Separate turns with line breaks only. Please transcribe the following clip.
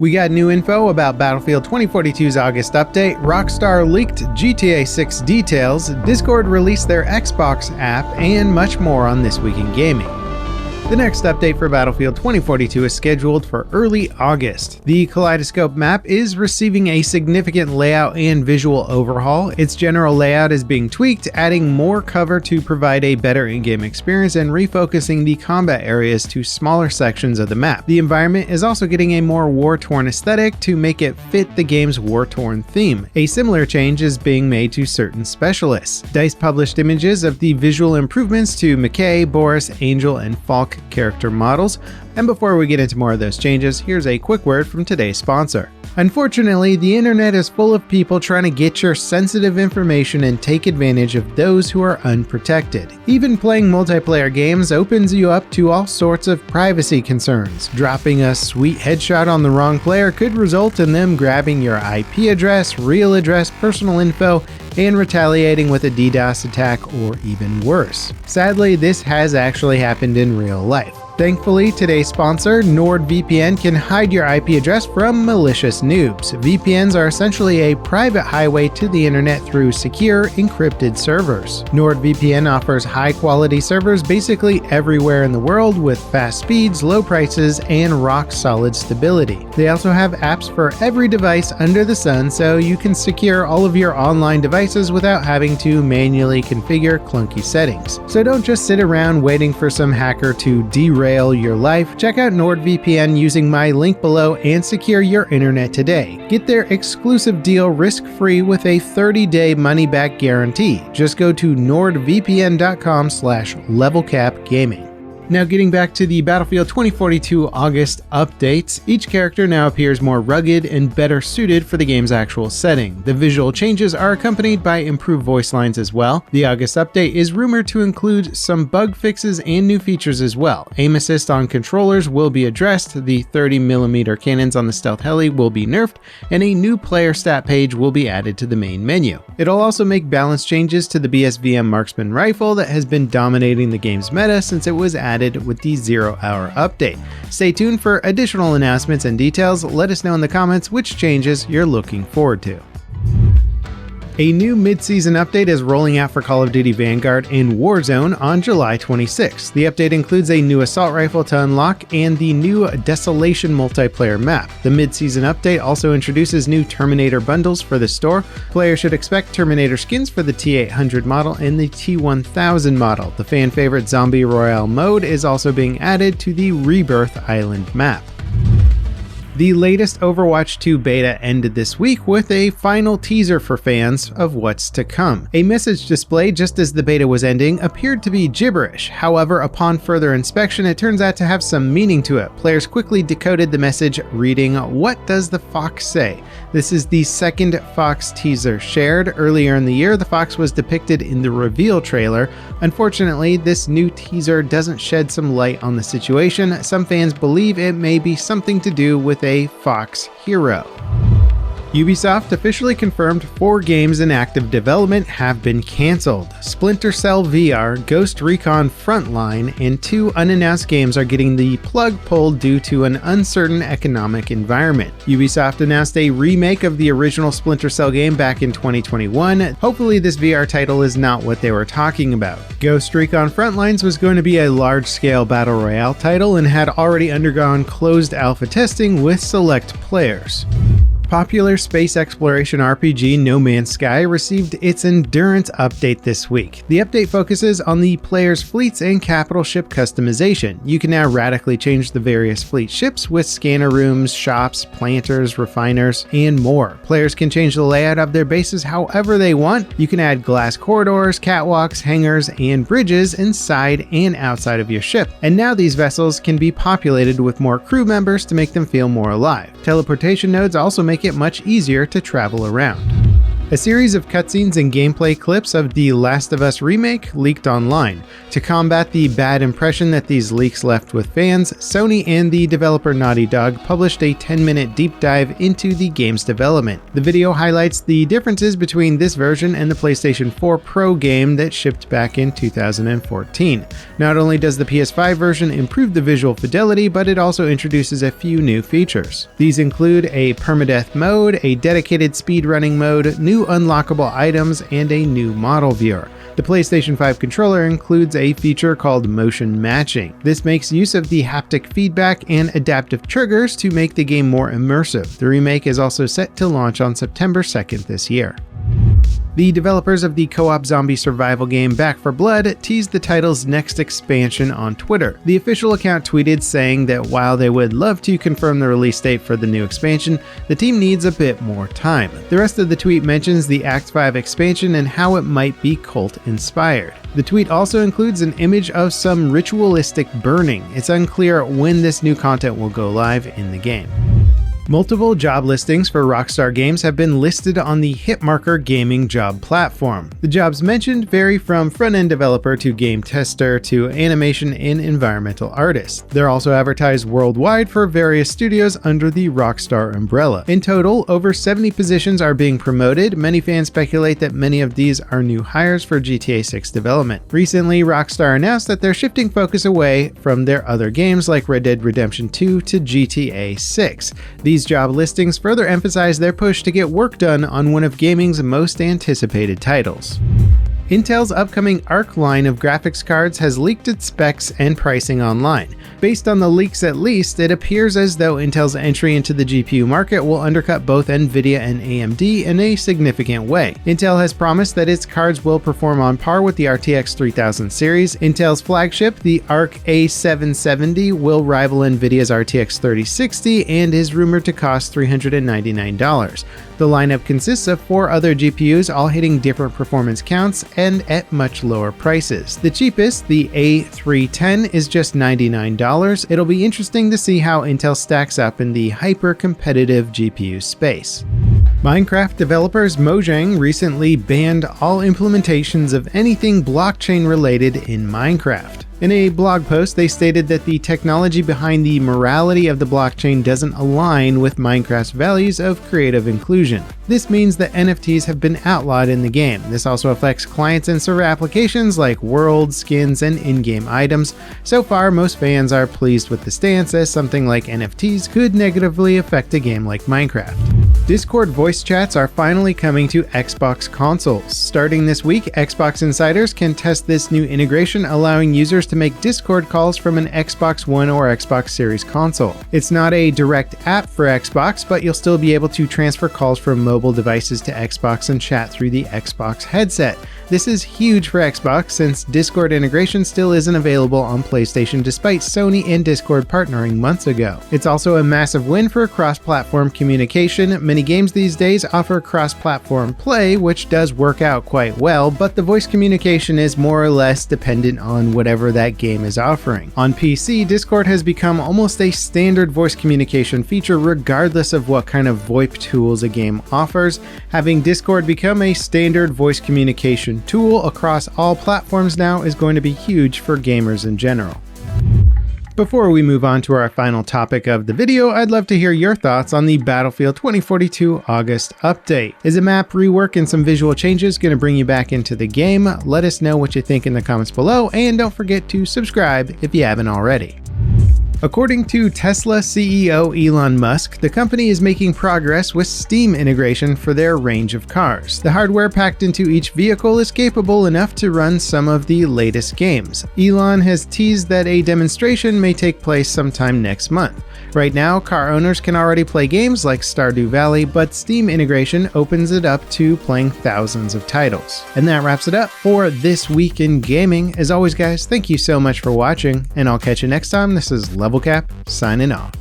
We got new info about Battlefield 2042's August update, Rockstar leaked GTA 6 details, Discord released their Xbox app, and much more on This Week in Gaming. The next update for Battlefield 2042 is scheduled for early August. The Kaleidoscope map is receiving a significant layout and visual overhaul. Its general layout is being tweaked, adding more cover to provide a better in-game experience and refocusing the combat areas to smaller sections of the map. The environment is also getting a more war-torn aesthetic to make it fit the game's war-torn theme. A similar change is being made to certain specialists. DICE published images of the visual improvements to McKay, Boris, Angel, and Falk character models. And before we get into more of those changes, here's a quick word from today's sponsor. Unfortunately, the internet is full of people trying to get your sensitive information and take advantage of those who are unprotected. Even playing multiplayer games opens you up to all sorts of privacy concerns. Dropping a sweet headshot on the wrong player could result in them grabbing your IP address, real address, personal info, and retaliating with a DDoS attack or even worse. Sadly, this has actually happened in real life. Thankfully, today's sponsor, NordVPN, can hide your IP address from malicious noobs. VPNs are essentially a private highway to the internet through secure, encrypted servers. NordVPN offers high-quality servers basically everywhere in the world with fast speeds, low prices, and rock-solid stability. They also have apps for every device under the sun, so you can secure all of your online devices without having to manually configure clunky settings. So don't just sit around waiting for some hacker to derail your life. Check out NordVPN using my link below and secure your internet today. Get their exclusive deal risk-free with a 30-day money-back guarantee. Just go to nordvpn.com/levelcapgaming. Now getting back to the Battlefield 2042 August updates, each character now appears more rugged and better suited for the game's actual setting. The visual changes are accompanied by improved voice lines as well. The August update is rumored to include some bug fixes and new features as well. Aim assist on controllers will be addressed, the 30mm cannons on the stealth heli will be nerfed, and a new player stat page will be added to the main menu. It'll also make balance changes to the BSVM marksman rifle that has been dominating the game's meta since it was added with the 0-hour update. Stay tuned for additional announcements and details. Let us know in the comments which changes you're looking forward to. A new mid-season update is rolling out for Call of Duty Vanguard and Warzone on July 26th. The update includes a new assault rifle to unlock and the new Desolation multiplayer map. The mid-season update also introduces new Terminator bundles for the store. Players should expect Terminator skins for the T800 model and the T1000 model. The fan-favorite Zombie Royale mode is also being added to the Rebirth Island map. The latest Overwatch 2 beta ended this week with a final teaser for fans of what's to come. A message displayed just as the beta was ending appeared to be gibberish. However, upon further inspection, it turns out to have some meaning to it. Players quickly decoded the message reading, "What does the fox say?" This is the second fox teaser shared. Earlier in the year, the fox was depicted in the reveal trailer. Unfortunately, this new teaser doesn't shed some light on the situation. Some fans believe it may be something to do with a fox hero. Ubisoft officially confirmed 4 games in active development have been cancelled. Splinter Cell VR, Ghost Recon Frontline, and 2 unannounced games are getting the plug pulled due to an uncertain economic environment. Ubisoft announced a remake of the original Splinter Cell game back in 2021. Hopefully this VR title is not what they were talking about. Ghost Recon Frontlines was going to be a large-scale battle royale title and had already undergone closed alpha testing with select players. Popular space exploration RPG No Man's Sky received its Endurance update this week. The update focuses on the player's fleets and capital ship customization. You can now radically change the various fleet ships with scanner rooms, shops, planters, refiners, and more. Players can change the layout of their bases however they want. You can add glass corridors, catwalks, hangars, and bridges inside and outside of your ship. And now these vessels can be populated with more crew members to make them feel more alive. Teleportation nodes also make it much easier to travel around. A series of cutscenes and gameplay clips of The Last of Us remake leaked online. To combat the bad impression that these leaks left with fans, Sony and the developer Naughty Dog published a 10-minute deep dive into the game's development. The video highlights the differences between this version and the PlayStation 4 Pro game that shipped back in 2014. Not only does the PS5 version improve the visual fidelity, but it also introduces a few new features. These include a permadeath mode, a dedicated speedrunning mode, new unlockable items, and a new model viewer. The PlayStation 5 controller includes a feature called motion matching. This makes use of the haptic feedback and adaptive triggers to make the game more immersive. The remake is also set to launch on September 2nd this year. The developers of the co-op zombie survival game Back 4 Blood teased the title's next expansion on Twitter. The official account tweeted saying that while they would love to confirm the release date for the new expansion, the team needs a bit more time. The rest of the tweet mentions the Act 5 expansion and how it might be cult-inspired. The tweet also includes an image of some ritualistic burning. It's unclear when this new content will go live in the game. Multiple job listings for Rockstar games have been listed on the Hitmarker gaming job platform. The jobs mentioned vary from front-end developer to game tester to animation and environmental artist. They're also advertised worldwide for various studios under the Rockstar umbrella. In total, over 70 positions are being promoted. Many fans speculate that many of these are new hires for GTA 6 development. Recently, Rockstar announced that they're shifting focus away from their other games like Red Dead Redemption 2 to GTA 6. These job listings further emphasize their push to get work done on one of gaming's most anticipated titles. Intel's upcoming Arc line of graphics cards has leaked its specs and pricing online. Based on the leaks at least, it appears as though Intel's entry into the GPU market will undercut both Nvidia and AMD in a significant way. Intel has promised that its cards will perform on par with the RTX 3000 series. Intel's flagship, the Arc A770, will rival Nvidia's RTX 3060 and is rumored to cost $399. The lineup consists of 4 other GPUs, all hitting different performance counts and at much lower prices. The cheapest, the A310, is just $99. It'll be interesting to see how Intel stacks up in the hyper-competitive GPU space. Minecraft developers Mojang recently banned all implementations of anything blockchain related in Minecraft. In a blog post, they stated that the technology behind the morality of the blockchain doesn't align with Minecraft's values of creative inclusion. This means that NFTs have been outlawed in the game. This also affects clients and server applications like worlds, skins, and in-game items. So far, most fans are pleased with the stance, as something like NFTs could negatively affect a game like Minecraft. Discord voice chats are finally coming to Xbox consoles. Starting this week, Xbox insiders can test this new integration, allowing users to make Discord calls from an Xbox One or Xbox Series console. It's not a direct app for Xbox, but you'll still be able to transfer calls from mobile devices to Xbox and chat through the Xbox headset. This is huge for Xbox since Discord integration still isn't available on PlayStation despite Sony and Discord partnering months ago. It's also a massive win for cross-platform communication. Many games these days offer cross-platform play, which does work out quite well, but the voice communication is more or less dependent on whatever that game is offering. On PC, Discord has become almost a standard voice communication feature regardless of what kind of VoIP tools a game offers. Having Discord become a standard voice communication tool across all platforms now is going to be huge for gamers in general. Before we move on to our final topic of the video, I'd love to hear your thoughts on the Battlefield 2042 August update. Is a map rework and some visual changes going to bring you back into the game? Let us know what you think in the comments below, and don't forget to subscribe if you haven't already. According to Tesla CEO Elon Musk, the company is making progress with Steam integration for their range of cars. The hardware packed into each vehicle is capable enough to run some of the latest games. Elon has teased that a demonstration may take place sometime next month. Right now, car owners can already play games like Stardew Valley, but Steam integration opens it up to playing thousands of titles. And that wraps it up for this week in gaming. As always, guys, thank you so much for watching, and I'll catch you next time. This is LevelCap signing off.